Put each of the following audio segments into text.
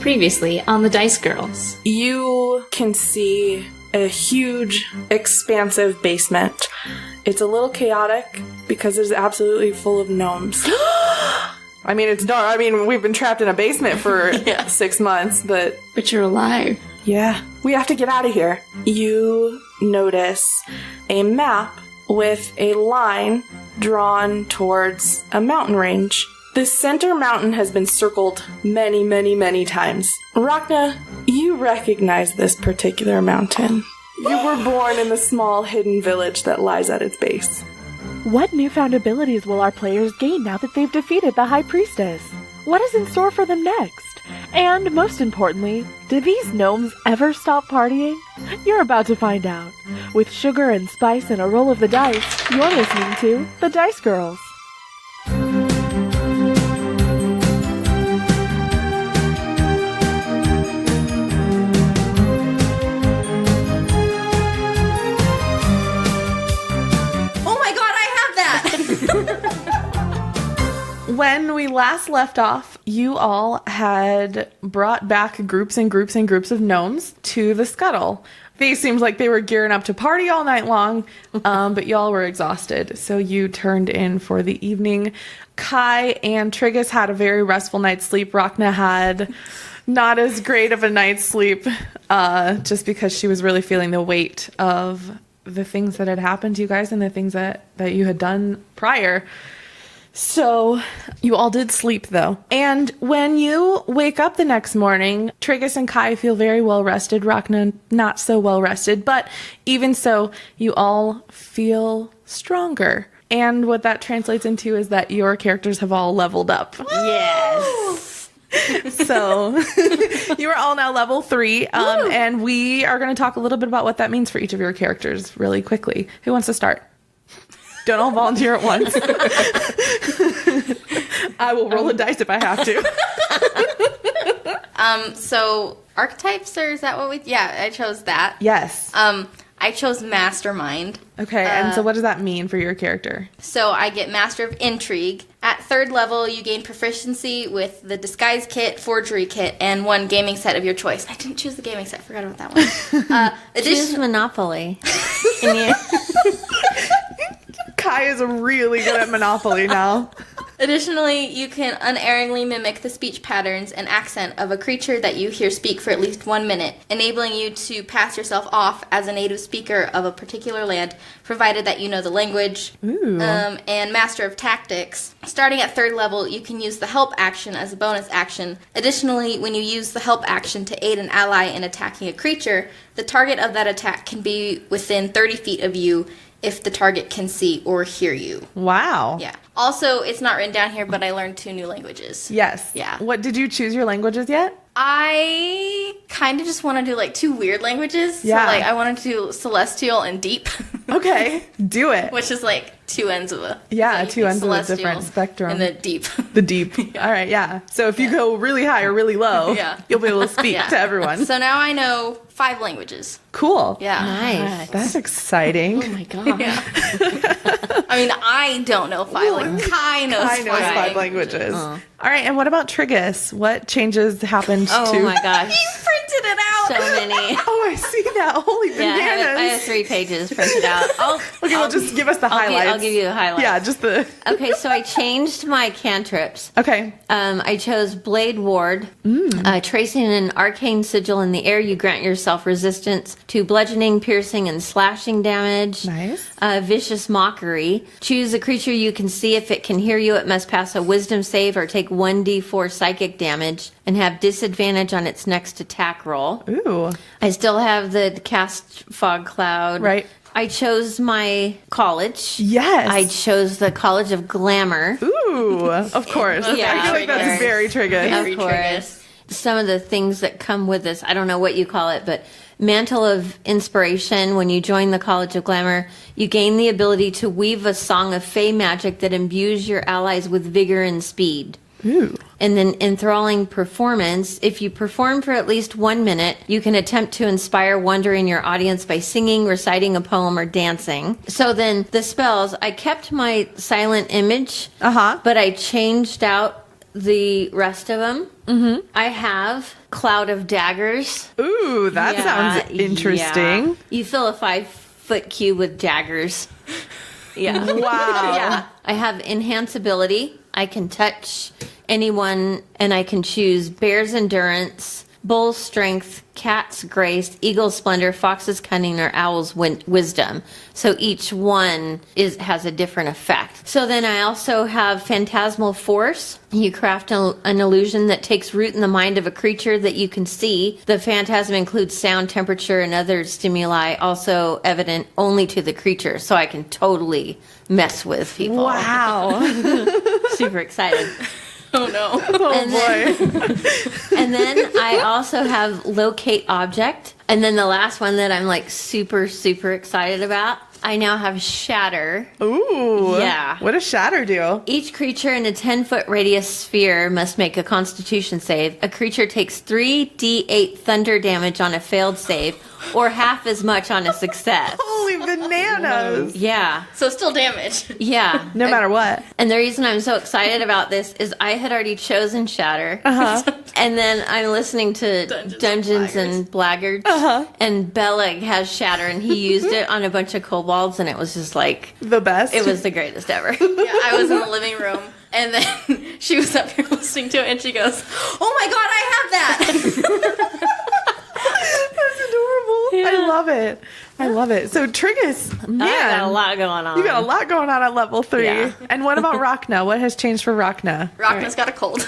Previously on the Dice Girls. You can see a huge, expansive basement. It's a little chaotic because it's absolutely full of gnomes. I mean, it's dark. I mean, we've been trapped in a basement for 6 months, but... But you're alive. Yeah. We have to get out of here. You notice a map with a line drawn towards a mountain range. The center mountain has been circled many, many, many times. Rhakna, you recognize this particular mountain. You were born in the small hidden village that lies at its base. What newfound abilities will our players gain now that they've defeated the High Priestess? What is in store for them next? And most importantly, do these gnomes ever stop partying? You're about to find out. With sugar and spice and a roll of the dice, you're listening to The Dice Girls. When we last left off, you all had brought back groups and groups and groups of gnomes to the scuttle. They seemed like they were gearing up to party all night long, but y'all were exhausted, so you turned in for the evening. Kai and Triggus had a very restful night's sleep. Rhakna had not as great of a night's sleep, just because she was really feeling the weight of the things that had happened to you guys and the things that you had done prior. So, you all did sleep, though. And when you wake up the next morning, Triggus and Kai feel very well rested. Rhakna, not so well rested. But even so, you all feel stronger. And what that translates into is that your characters have all leveled up. Yes! So, you are all now level 3. And we are going to talk a little bit about what that means for each of your characters really quickly. Who wants to start? Don't all volunteer at once. I will roll a dice if I have to. So archetypes, or is that what we... Yeah, I chose that. Yes. I chose Mastermind. Okay, and so what does that mean for your character? So I get Master of Intrigue. At 3rd level, you gain proficiency with the Disguise Kit, Forgery Kit, and 1 gaming set of your choice. I didn't choose the gaming set. I forgot about that one. Choose Monopoly. Kai is really good at Monopoly now. Additionally, you can unerringly mimic the speech patterns and accent of a creature that you hear speak for at least 1 minute, enabling you to pass yourself off as a native speaker of a particular land, provided that you know the language. Ooh. And Master of Tactics. Starting at 3rd level, you can use the Help action as a bonus action. Additionally, when you use the Help action to aid an ally in attacking a creature, the target of that attack can be within 30 feet of you if the target can see or hear you. Wow. Yeah. Also, it's not written down here, but I learned 2 new languages. Yes. Yeah. What, did you choose your languages yet? I kind of just want to do, like, 2 weird languages. Yeah. So, like, I want to do Celestial and Deep. Okay. Do it. Which is, like, 2 ends of a... Yeah, so 2 ends of a Celestial different spectrum. And the Deep. The Deep. All right, yeah. So if you go really high or really low, you'll be able to speak to everyone. So now I know 5 languages. Cool. Yeah. Nice. That's exciting. Oh my god. Yeah. I mean, I don't know 5. Like, Kai knows 5 languages. All right, and what about Triggus? What changes happened to... Oh my gosh. You printed it out! So many. Oh, I see that. Holy bananas. I have 3 pages printed out. Well, just give us the highlights. I'll give you the highlights. Yeah, just the... Okay, so I changed my cantrips. Okay. I chose Blade Ward. Tracing an arcane sigil in the air, you grant yourself resistance to bludgeoning, piercing, and slashing damage. Nice. Vicious Mockery. Choose a creature you can see. If it can hear you, it must pass a wisdom save or take 1d4 psychic damage and have disadvantage on its next attack roll. Ooh. I still have the cast Fog Cloud. Right. I chose my college. Yes. I chose the College of Glamour. Ooh, of course. Yeah, I feel like that's very Triggus. Of course. Some of the things that come with this, I don't know what you call it, but Mantle of Inspiration. When you join the College of Glamour, you gain the ability to weave a song of fey magic that imbues your allies with vigor and speed. Ooh. And then Enthralling Performance. If you perform for at least 1 minute, you can attempt to inspire wonder in your audience by singing, reciting a poem, or dancing. So then the spells, I kept my Silent Image, but I changed out the rest of them. I have Cloud of Daggers. Ooh, that sounds interesting. Yeah. You fill a 5-foot cube with daggers. Yeah. Wow. Yeah. I have Enhance Ability. I can touch anyone, and I can choose Bear's Endurance, Bull's Strength, Cat's Grace, Eagle's Splendor, Fox's Cunning, or Owl's Wisdom. So each one has a different effect. So then I also have Phantasmal Force. You craft an illusion that takes root in the mind of a creature that you can see. The phantasm includes sound, temperature, and other stimuli, also evident only to the creature. So I can totally mess with people. Wow. Super excited. Oh no. And then I also have Locate Object. And then the last one that I'm like super, super excited about, I now have Shatter. Ooh. Yeah. What does Shatter do? Each creature in a 10-foot radius sphere must make a Constitution save. A creature takes 3d8 thunder damage on a failed save, or half as much on a success. Holy bananas. Yeah. So still damage. Yeah. No matter what. And the reason I'm so excited about this is I had already chosen Shatter. And then I'm listening to Dungeons and Blackguards. And Belleg has Shatter, and he used it on a bunch of kobolds, and it was just like... The best. It was the greatest ever. Yeah, I was in the living room, and then she was up here listening to it, and she goes, "Oh my god, I have that!" That's adorable. Yeah. I love it. I love it. So Triggus, man. I got a lot going on. You got a lot going on at level 3. Yeah. And what about Rhakna? What has changed for Rhakna? Rhakna's got a cold.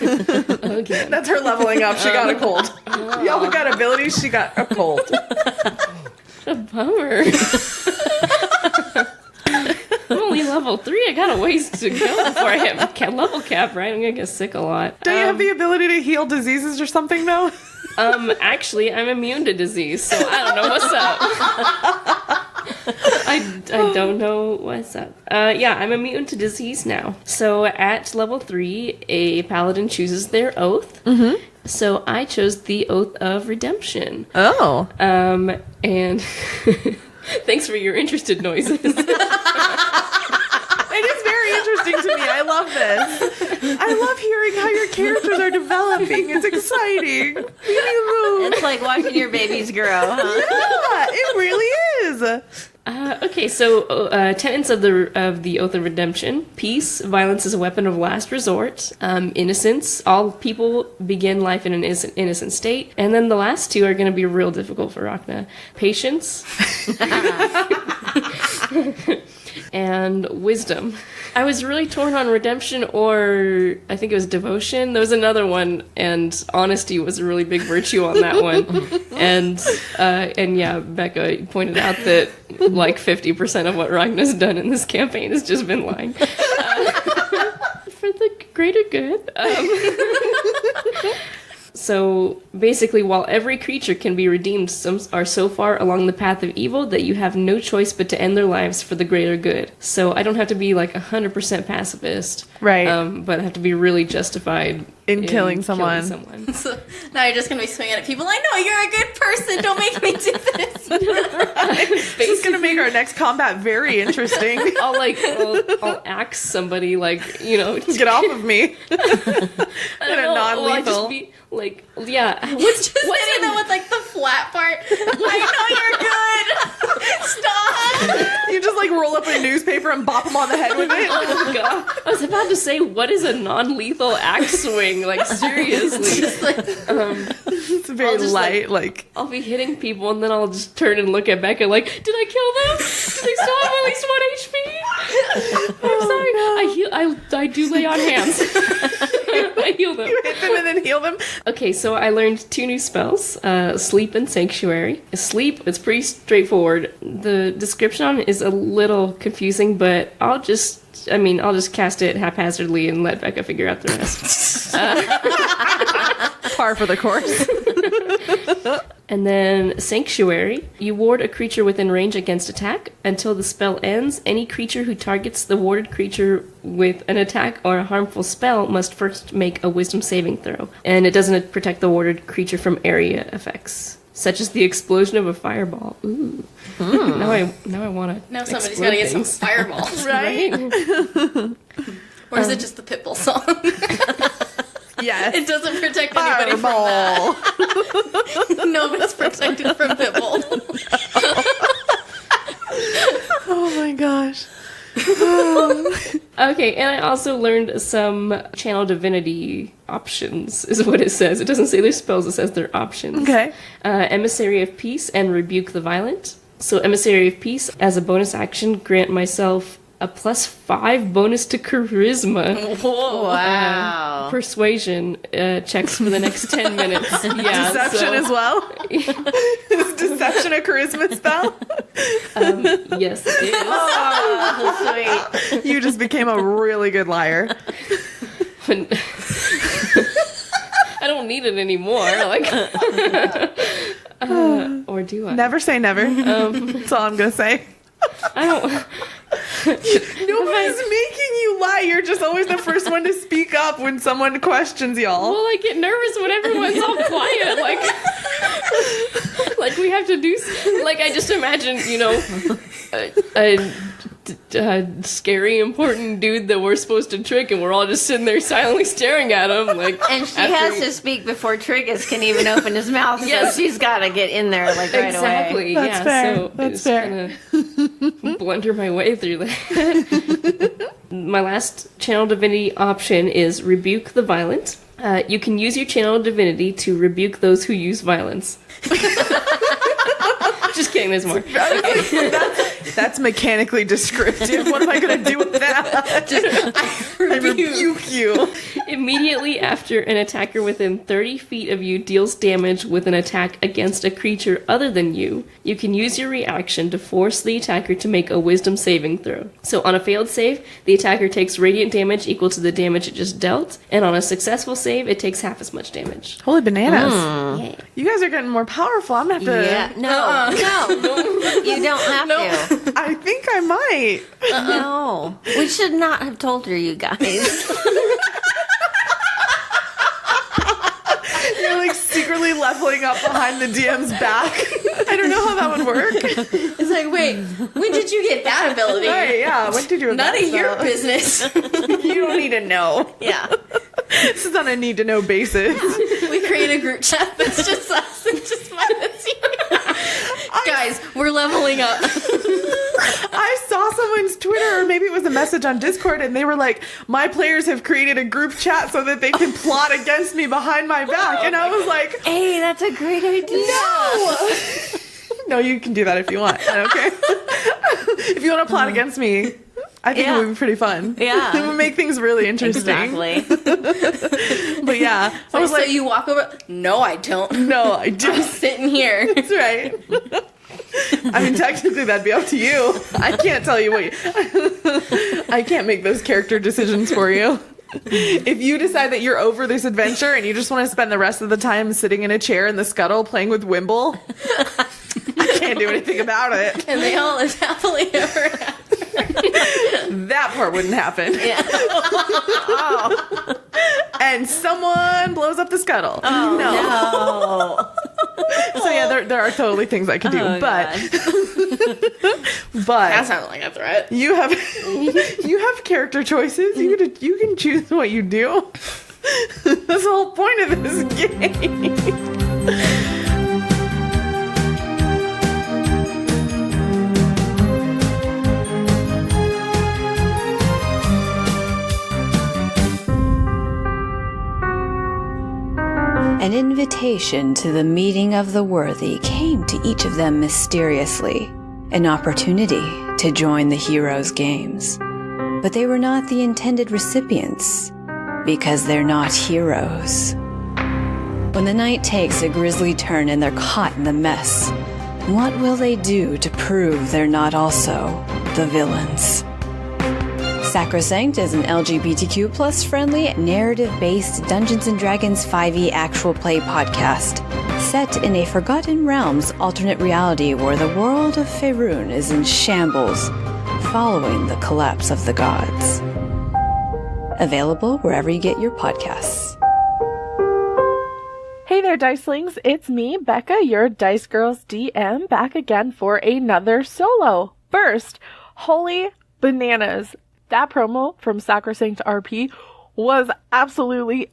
Okay. That's her leveling up. She got a cold. Y'all who got abilities, she got a cold. A bummer. I'm only level 3. I got a ways to go before I hit level cap, right? I'm gonna get sick a lot. Do you have the ability to heal diseases or something, though? Actually, I'm immune to disease, so I don't know what's up. I don't know what's up. Yeah, I'm immune to disease now. So at level 3, a paladin chooses their oath. Mm-hmm. So I chose the Oath of Redemption. Oh. And thanks for your interested noises. It is very interesting to me. I love this. I love hearing how your characters are developing. It's exciting. It's like watching your babies grow, huh? Yeah, it really is. Okay, so tenets of the Oath of Redemption: peace, violence is a weapon of last resort, innocence, all people begin life in an innocent state, and then the last two are going to be real difficult for Rhakna: patience and wisdom. I was really torn on redemption, or I think it was devotion. There was another one, and honesty was a really big virtue on that one. And yeah, Becca pointed out that like 50% of what Ragna's done in this campaign has just been lying. For the greater good. So basically, while every creature can be redeemed, some are so far along the path of evil that you have no choice but to end their lives for the greater good. So I don't have to be like 100% pacifist, right? But I have to be really justified in killing someone. So now you're just gonna be swinging at people. I know you're a good person. Don't make me do this. This is gonna make our next combat very interesting. I'll axe somebody, like, you know, get off of me. In a non-lethal. Like, yeah. What's hitting them with like the flat part? I know you're good. Stop. You just like roll up a newspaper and bop them on the head with it. Oh my god! I was about to say, what is a non-lethal axe swing? Like, seriously. It's very light. Like I'll be hitting people, and then I'll just turn and look at Becca like, did I kill them? Do they still have at least 1 HP? I'm sorry. I do lay on hands. I heal them. You hit them and then heal them. Okay, so I learned 2 new spells, Sleep and Sanctuary. Sleep, it's pretty straightforward. The description on it is a little confusing, but I'll just cast it haphazardly and let Becca figure out the rest. Par for the course. And then Sanctuary. You ward a creature within range against attack. Until the spell ends, any creature who targets the warded creature with an attack or a harmful spell must first make a wisdom saving throw. And it doesn't protect the warded creature from area effects, such as the explosion of a fireball. Ooh. Now I want to. Now somebody's got to get some fireballs. Right? Or is it just the Pitbull song? Yes. It doesn't protect anybody from that. Nobody's protected from Bibble. Oh my gosh. Okay, and I also learned some channel divinity options, is what it says. It doesn't say their spells, it says their options. Okay. Emissary of Peace and Rebuke the Violent. So Emissary of Peace, as a bonus action, grant myself a +5 bonus to Charisma. Whoa. Wow. Persuasion checks for the next 10 minutes. Yeah, Deception as well? Is deception a charisma spell? Yes, it is. Oh, sweet. You just became a really good liar. I don't need it anymore. Like, or do I? Never say never. That's all I'm going to say. I don't. Nobody's making you lie. You're just always the first one to speak up when someone questions y'all. Well, I get nervous when everyone's all quiet. Like we have to do. Like, I just imagine, a scary, important dude that we're supposed to trick, and we're all just sitting there silently staring at him. Like, And she has to speak before Triggus can even open his mouth. Yes. So she's got to get in there like right exactly. away. That's yeah. fair. So That's I just fair. kind of blunder my way through that. My last channel divinity option is Rebuke the Violent. You can use your channel divinity to rebuke those who use violence. Just kidding, there's more. That's mechanically descriptive. What am I going to do with that? I rebuke you. Immediately after an attacker within 30 feet of you deals damage with an attack against a creature other than you, you can use your reaction to force the attacker to make a wisdom saving throw. So on a failed save, the attacker takes radiant damage equal to the damage it just dealt, and on a successful save, it takes half as much damage. Holy bananas. Yay. You guys are getting more powerful. I'm going to have to... Yeah. No. You don't have to. I think I might. No. We should not have told her, you guys. You're like secretly leveling up behind the DM's back. I don't know how that would work. It's like, wait, when did you get that ability? Right, yeah. What did you do with None that of your spell? business. You don't need to know. Yeah. This is on a need to know basis. We create a group chat that's just us and just minus you. Guys, we're leveling up. I saw someone's Twitter, or maybe it was a message on Discord, and they were like, my players have created a group chat so that they can plot against me behind my back. And I was like, Hey, that's a great idea. no! No, you can do that if you want. Okay. If you want to plot against me, I think it would be pretty fun. Yeah. It would make things really interesting. Exactly. But yeah, I was So like, you walk over. No, I don't. no, I I'm didn't. sitting here. That's right. I mean, technically, that'd be up to you. I can't tell you what I can't make those character decisions for you. If you decide that you're over this adventure and you just want to spend the rest of the time sitting in a chair in the scuttle playing with Wimble, I can't do anything about it. And they all live happily ever after. That part wouldn't happen. Yeah. And someone blows up the scuttle. Oh, no. So yeah, there are totally things I could do, Oh, but That sounded like a threat. you have character choices. You can choose what you do. That's the whole point of this game. An invitation to the meeting of the worthy came to each of them mysteriously, an opportunity to join the heroes' games. But they were not the intended recipients, because they're not heroes. When the night takes a grisly turn and they're caught in the mess, what will they do to prove they're not also the villains? Sacrosanct is an LGBTQ plus friendly, narrative-based Dungeons & Dragons 5e actual play podcast, set in a Forgotten Realms alternate reality where the world of Faerun is in shambles following the collapse of the gods. Available wherever you get your podcasts. Hey there, Dicelings. It's me, Becca, your Dice Girls DM, back again for another solo. First, holy bananas. That promo from Sacrosanct RP was absolutely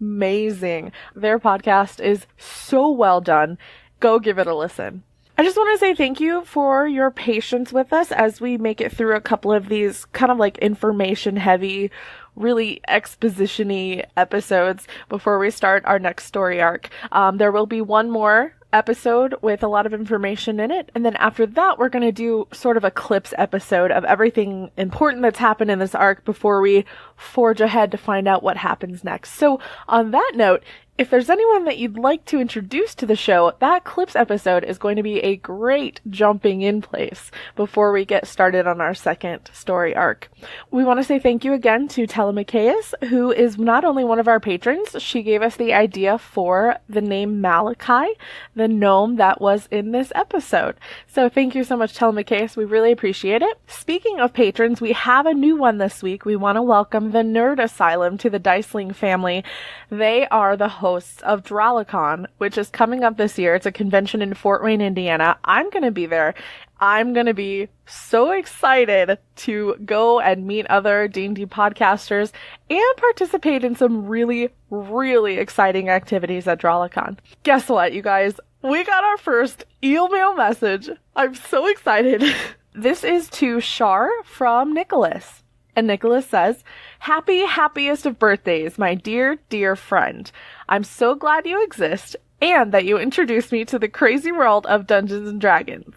amazing. Their podcast is so well done. Go give it a listen. I just want to say thank you for your patience with us as we make it through a couple of these kind of like information heavy, really exposition-y episodes before we start our next story arc. There will be one more episode with a lot of information in it, and then after that we're going to do sort of a clips episode of everything important that's happened in this arc before we forge ahead to find out what happens next. So on that note, if there's anyone that you'd like to introduce to the show, that clips episode is going to be a great jumping in place before we get started on our second story arc. We want to say thank you again to Telemachus, who is not only one of our patrons, she gave us the idea for the name Malachi, the gnome that was in this episode. So thank you so much, Telemachus. We really appreciate it. Speaking of patrons, we have a new one this week. We want to welcome the Nerd Asylum to the Diceling family. They are the hosts of Dralacon, which is coming up this year. It's a convention in Fort Wayne, Indiana. I'm going to be there. I'm going to be so excited to go and meet other D&D podcasters and participate in some really, really exciting activities at Dralacon. Guess what, you guys? We got our first email message. I'm so excited. This is to Shar from Nicholas. And Nicholas says, happiest of birthdays, my dear, dear friend. I'm so glad you exist and that you introduced me to the crazy world of Dungeons and Dragons.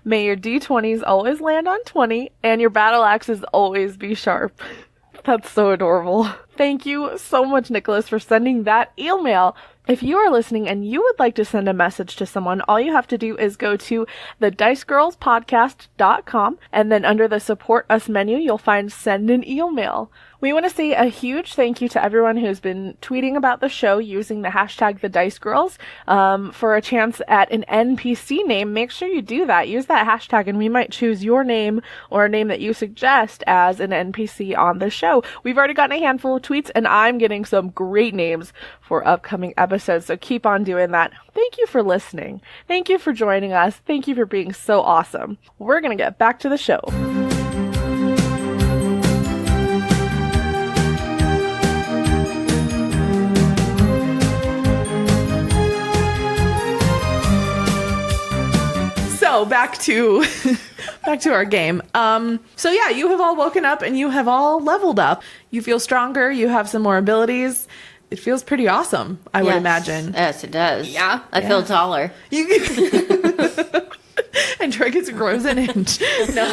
May your D20s always land on 20 and your battle axes always be sharp. That's so adorable. Thank you so much, Nicholas, for sending that email. If you are listening and you would like to send a message to someone, all you have to do is go to thedicegirlspodcast.com, and then under the Support Us menu, you'll find Send an Email. We want to say a huge thank you to everyone who's been tweeting about the show using the hashtag #TheDiceGirls. For a chance at an NPC name, make sure you do that. Use that hashtag and we might choose your name or a name that you suggest as an NPC on the show. We've already gotten a handful of tweets and I'm getting some great names for upcoming episodes, so keep on doing that. Thank you for listening. Thank you for joining us. Thank you for being so awesome. We're going to get back to the show. So back to our game. So yeah, you have all woken up and you have all leveled up. You feel stronger. You have some more abilities. It feels pretty awesome, I would imagine. Yes, it does. Yeah. I feel taller. And Triggus grows an inch. No.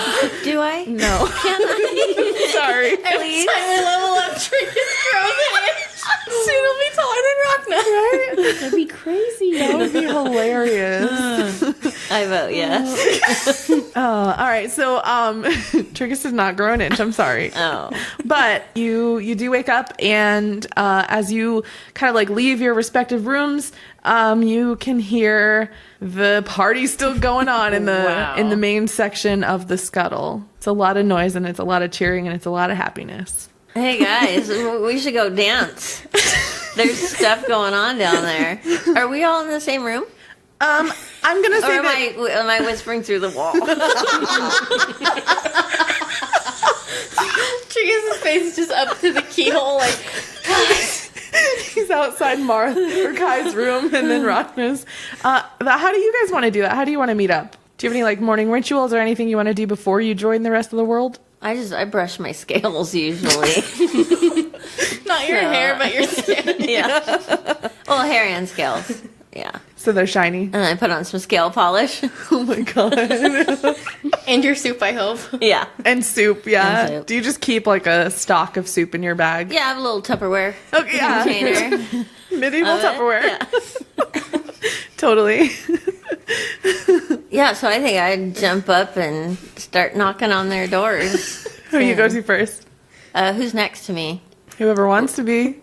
Do I? No. Can I? Sorry. Please. Time we level up, Triggus grows an inch. Soon he'll be taller than Rhakna. Right? That'd be crazy. That would be hilarious. I vote yes. All right. So, Triggus does not grow an inch. I'm sorry. Oh. But you do wake up, and as you kind of like leave your respective rooms, you can hear the party still going on in the main section of the scuttle. It's a lot of noise, and it's a lot of cheering, and it's a lot of happiness. Hey guys, we should go dance. There's stuff going on down there. Are we all in the same room? I'm gonna say or am I whispering through the wall? Triggus' face is just up to the keyhole, like, guys. He's outside Kai's room, and then Rhakna's. How do you guys want to do that? How do you want to meet up? Do you have any like morning rituals or anything you want to do before you join the rest of the world? I brush my scales usually. Not your hair, but your skin. Yeah. Well, hair and scales. Yeah. So they're shiny. And I put on some scale polish. Oh my god. And your soup, I hope. Yeah. And soup, yeah. And soup. Do you just keep like a stock of soup in your bag? Yeah, I have a little Tupperware Okay, yeah. container. Medieval Tupperware. Yeah. Totally. Yeah, so I think I'd jump up and start knocking on their doors. Who you go to first? Who's next to me? Whoever wants to be.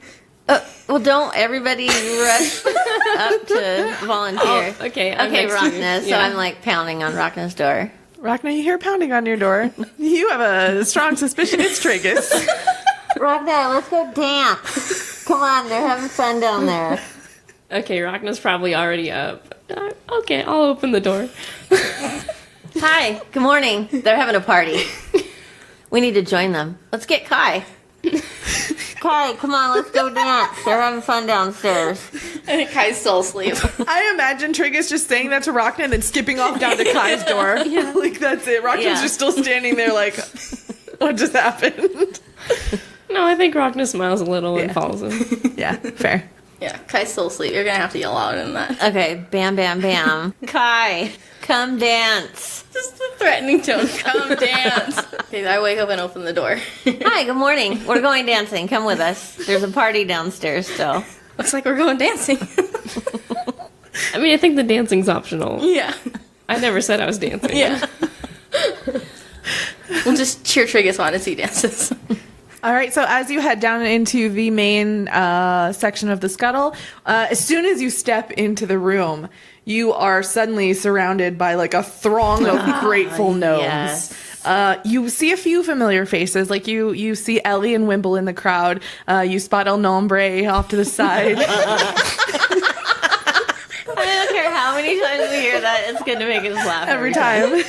Well, don't everybody rush up to volunteer. Okay, I'm Okay, next. Rhakna. So Yeah. I'm like pounding on Rhakna's door. Rhakna, you hear pounding on your door. You have a strong suspicion it's Triggus. Rhakna, let's go dance. Come on, they're having fun down there. Okay, Rhakna's probably already up. Okay, I'll open the door. Hi, good morning. They're having a party. We need to join them. Let's get Kai. Come Kai, come on, let's go dance. They're having fun downstairs. I think Kai's still asleep. I imagine Triggus just saying that to Rhakna and then skipping off down to Kai's door. Like, that's it. Rhakna's just still standing there like, what just happened? No, I think Rhakna smiles a little and follows him. Yeah, fair. Yeah, Kai's still asleep. You're gonna have to yell louder than that. Okay, bam, bam, bam. Kai, come dance. Just the threatening tone. Come dance. Okay, I wake up and open the door. Hi, good morning. We're going dancing. Come with us. There's a party downstairs still. Looks like we're going dancing. I mean, I think the dancing's optional. Yeah. I never said I was dancing. Yeah. We'll just cheer Triggus on as he dances. All right, so as you head down into the main section of the scuttle, as soon as you step into the room, you are suddenly surrounded by like a throng of grateful gnomes. Yes. You see a few familiar faces, like you see Ellie and Wimble in the crowd. You spot El Nombre off to the side. I don't care how many times we hear that, it's going to make us laugh. Every time.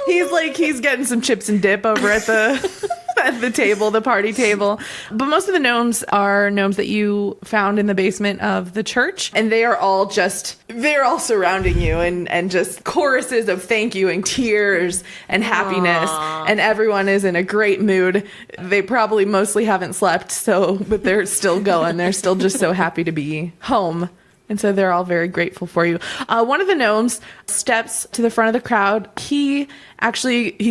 He's getting some chips and dip over at the at the table, the party table. But most of the gnomes are gnomes that you found in the basement of the church, and they're all surrounding you and just choruses of thank you and tears and happiness. Aww. And everyone is in a great mood. They probably mostly haven't slept, but they're still going. They're still just so happy to be home. And so they're all very grateful for you. One of the gnomes steps to the front of the crowd. He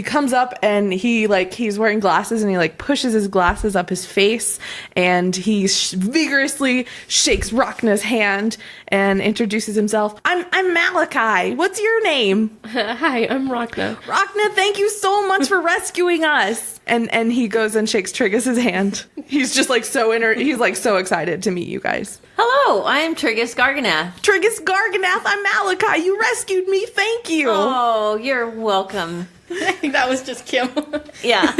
comes up and he's wearing glasses and he pushes his glasses up his face and he vigorously shakes Rhakna's hand and introduces himself. I'm Malachi. What's your name? Hi, I'm Rhakna. Rhakna, thank you so much for rescuing us. And he goes and shakes Triggus' hand. He's just he's so excited to meet you guys. Hello, I am Triggus Garganath. Triggus Garganath, I'm Malachi. You rescued me. Thank you. Oh, you're welcome. I think that was just Kim. Yeah.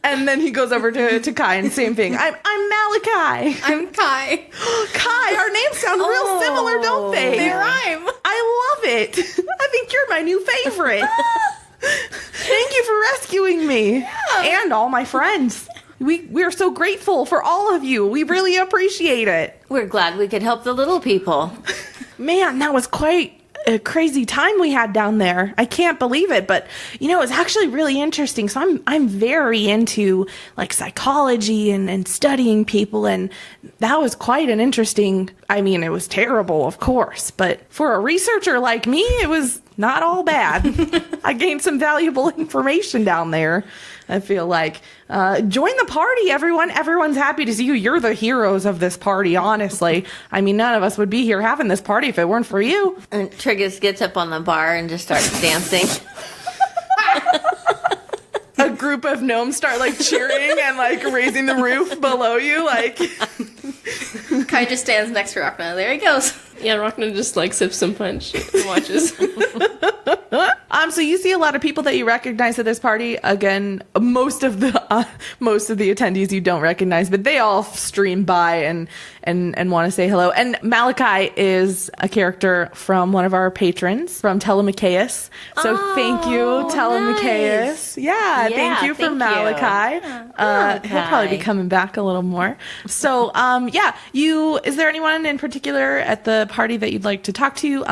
And then he goes over to Kai and same thing. I'm Malachi. I'm Kai. Kai, our names sound real similar, don't they? They rhyme. I love it. I think you're my new favorite. Thank you for rescuing me and all my friends. We're so grateful for all of you. We really appreciate it. We're glad we could help the little people. Man, that was quite a crazy time we had down there. I can't believe it, but it's actually really interesting. So I'm very into psychology and studying people, and that was quite an interesting. I mean, it was terrible, of course, but for a researcher like me, it was not all bad. I gained some valuable information down there. I feel like. Join the party, everyone. Everyone's happy to see you. You're the heroes of this party, honestly. I mean, none of us would be here having this party if it weren't for you. And Triggus gets up on the bar and just starts dancing. A group of gnomes start cheering and raising the roof below you. Kai just stands next to Rhakna. There he goes. Yeah, Rhakna just sips some punch and watches. So you see a lot of people that you recognize at this party. Again, most of the attendees you don't recognize, but they all stream by and want to say hello. And Malachi is a character from one of our patrons, from Telemachus. So thank you, Telemachus. Nice. Yeah, thank you for Malachi. He'll probably be coming back a little more. So is there anyone in particular at the party that you'd like to talk to?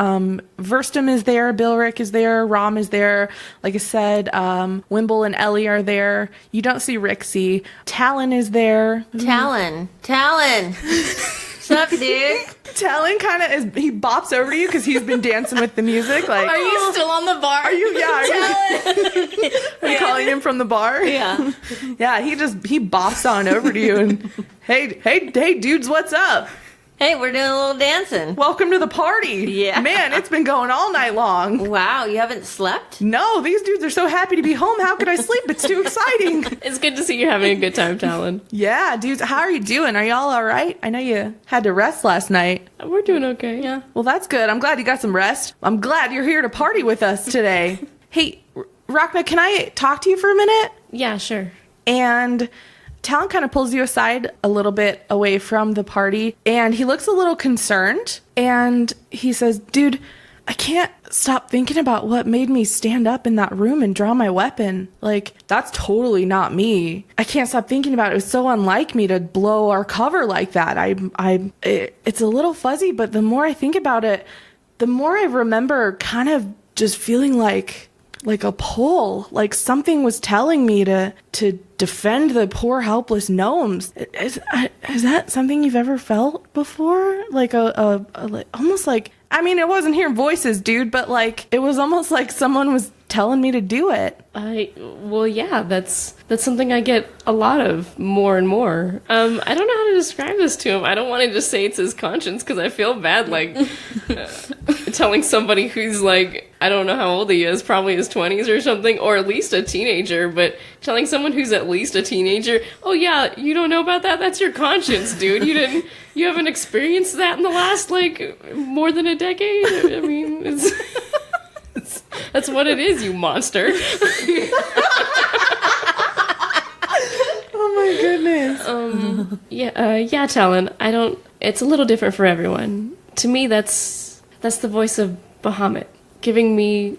Verstum is there, Bilric is there, Rom is there. Like I said, Wimble and Ellie are there. You don't see Rixie. Talon is there. Talon. What's up, dude? Talon kind of he bops over to you because he's been dancing with the music. Are you still on the bar? Are you? Yeah. Are you calling him from the bar? Yeah. Yeah. He bops on over to you and hey, dudes, what's up? Hey, we're doing a little dancing. Welcome to the party. Yeah. Man, it's been going all night long. Wow, you haven't slept? No, these dudes are so happy to be home. How could I sleep? It's too exciting. It's good to see you're having a good time, Talon. Yeah, dudes, how are you doing? Are y'all all right? I know you had to rest last night. We're doing okay. Yeah. Well, that's good. I'm glad you got some rest. I'm glad you're here to party with us today. Hey, Rhakna, can I talk to you for a minute? Yeah, sure. And Talon kind of pulls you aside a little bit away from the party, and he looks a little concerned, and he says, dude, I can't stop thinking about what made me stand up in that room and draw my weapon. Like, that's totally not me. I can't stop thinking about it. It was so unlike me to blow our cover like that. It's a little fuzzy, but the more I think about it, the more I remember kind of just feeling like a pull, like something was telling me to defend the poor helpless gnomes. Is that something you've ever felt before? Like almost like, I mean, it wasn't hearing voices, dude, but like it was almost like someone was telling me to do it. Well, yeah, that's something I get a lot of, more and more. I don't know how to describe this to him. I don't want to just say it's his conscience, because I feel bad, like, telling somebody who's, like, I don't know how old he is, probably his 20s or something, or at least a teenager, but telling someone who's at least a teenager, oh yeah, you don't know about that? That's your conscience, dude. You haven't experienced that in the last, like, more than a decade? I mean, that's what it is, you monster. Oh my goodness. Yeah, Talon, it's a little different for everyone. To me, that's the voice of Bahamut, giving me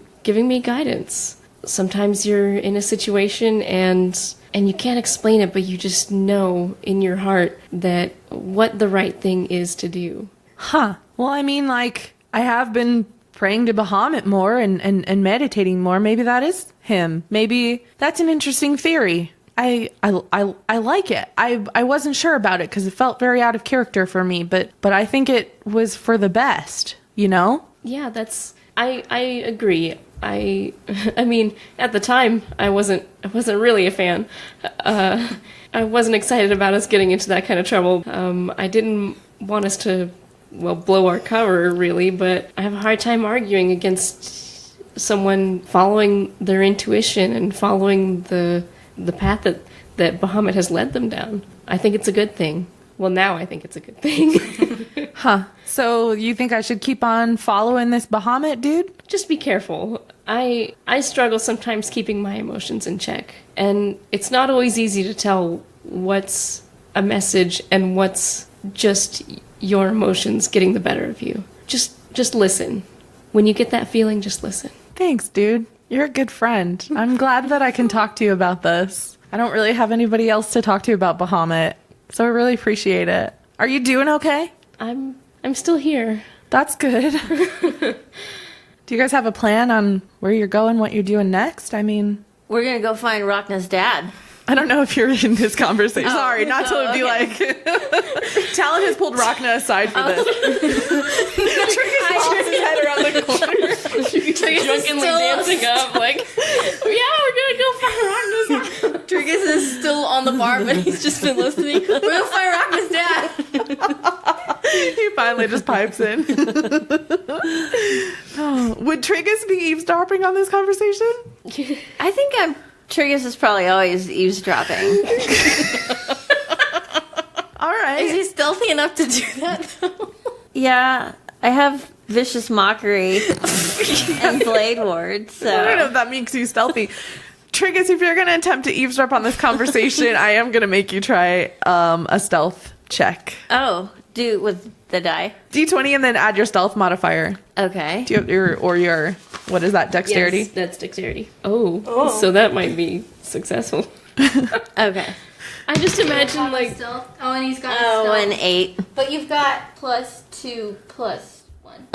guidance. Sometimes you're in a situation and you can't explain it, but you just know in your heart that what the right thing is to do. Huh. Well, I mean, like, I have been praying to Bahamut more and meditating more. Maybe that is him. Maybe that's an interesting theory. I like it. I wasn't sure about it because it felt very out of character for me, but I think it was for the best, you know? Yeah, I agree. I mean, at the time, I wasn't really a fan. I wasn't excited about us getting into that kind of trouble. I didn't want us to, blow our cover, really, but I have a hard time arguing against someone following their intuition and following the path that Bahamut has led them down. I think it's a good thing. Well, now I think it's a good thing. Huh. So you think I should keep on following this Bahamut dude? Just be careful. I struggle sometimes keeping my emotions in check. And it's not always easy to tell what's a message and what's just your emotions getting the better of you. Just listen. When you get that feeling, just listen. Thanks, dude. You're a good friend. I'm glad that I can talk to you about this. I don't really have anybody else to talk to about Bahamut, so I really appreciate it. Are you doing okay? I'm still here. That's good. Do you guys have a plan on where you're going, what you're doing next? I mean, We're going to go find Rhakna's dad. I don't know if you're in this conversation. Sorry, not to be like... Talon has pulled Rhakna aside for this. Triggus pops his head around the corner. Drunkenly dancing up, like, yeah, we're gonna go find Rhakna's dad. Triggus is still on the bar, but he's just been listening. We're gonna find Rhakna's dad. He finally just pipes in. Oh, would Triggus be eavesdropping on this conversation? I think Triggus is probably always eavesdropping. All right. Is he stealthy enough to do that, though? Yeah, I have Vicious Mockery and Blade Ward, so... I don't know if that makes you stealthy. Triggus, if you're going to attempt to eavesdrop on this conversation, I am going to make you try a stealth check. Oh, do with the die. D20 and then add your stealth modifier. Okay. Do you have your, what is that, dexterity? Yes, that's dexterity. Oh, so that might be successful. Okay. I just imagine, like... Stealth. Oh, and he's got Oh, stealth. an 8. But you've got +2 +1.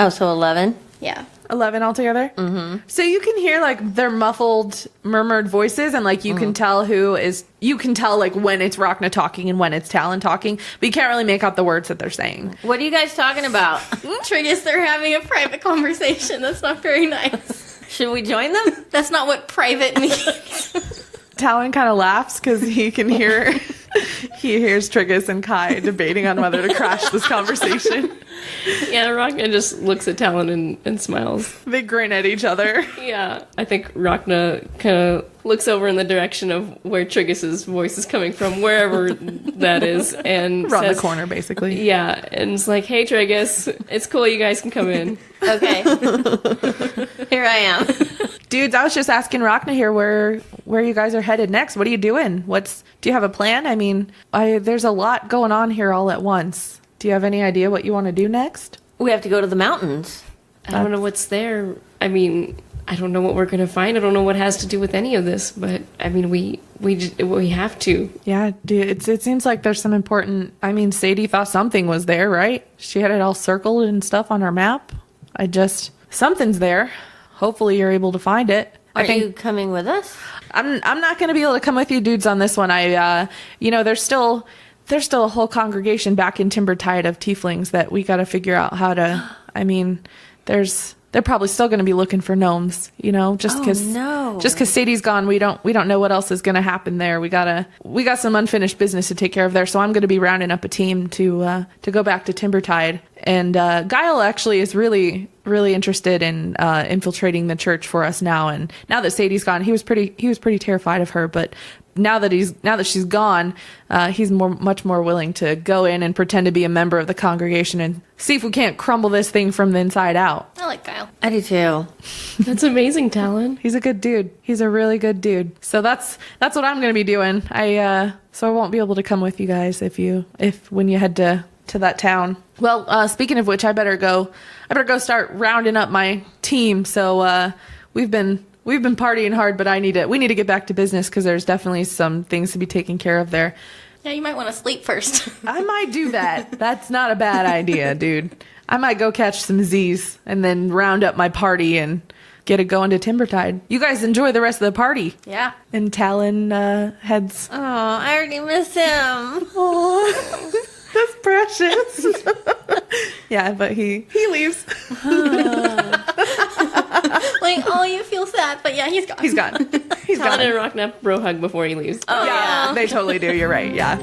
Oh, so 11? Yeah. 11 altogether? Mm-hmm. So you can hear, like, their muffled, murmured voices, and, like, you can tell like, when it's Rhakna talking and when it's Talon talking, but you can't really make out the words that they're saying. What are you guys talking about? Triggus, they're having a private conversation. That's not very nice. Should we join them? That's not what private means. Talon kind of laughs because he can hear... He hears Triggus and Kai debating on whether to crash this conversation. Yeah, Rhakna just looks at Talon and smiles. They grin at each other. Yeah, I think Rhakna kind of looks over in the direction of where Triggis's voice is coming from, wherever that is, and Around says, the corner, basically. Yeah, and it's like, hey, Triggus, it's cool, you guys can come in. Okay. Here I am. Dudes, I was just asking Rhakna here where you guys are headed next. What are you doing? Do you have a plan? I mean, there's a lot going on here all at once. Do you have any idea what you want to do next? We have to go to the mountains. I don't know what's there. I mean, I don't know what we're going to find. I don't know what has to do with any of this, but I mean, we have to. Yeah, dude, it seems like there's some important... I mean, Sadie thought something was there, right? She had it all circled and stuff on her map. Something's there. Hopefully you're able to find it. Are you coming with us? I'm not going to be able to come with you dudes on this one. There's still a whole congregation back in Timbertide of tieflings that we got to figure out how to... I mean, they're probably still going to be looking for gnomes, just because Sadie's gone. We don't know what else is going to happen there. We got some unfinished business to take care of there. So I'm going to be rounding up a team to go back to Timbertide. And Guile actually is really, really interested in infiltrating the church for us now. And now that Sadie's gone, he was pretty terrified of her, but now that she's gone, he's much more willing to go in and pretend to be a member of the congregation and see if we can't crumble this thing from the inside out. I like Kyle. I do too. That's amazing, Talon. He's a good dude. He's a really good dude. So that's what I'm going to be doing. I won't be able to come with you guys when you head to that town. Well, speaking of which, I better go start rounding up my team. So we've been partying hard, but we need to get back to business because there's definitely some things to be taken care of there. Yeah, you might want to sleep first. I might do that. That's not a bad idea, dude. I might go catch some Z's and then round up my party and get it going to Timbertide. You guys enjoy the rest of the party. Yeah. And Talon heads. Oh, I already miss him. Oh, that's precious. Yeah, but he leaves. You feel sad, but yeah, he's gone. He's gone. Talon and Rhakna bro hug before he leaves. Oh, yeah, they totally do. You're right. Yeah.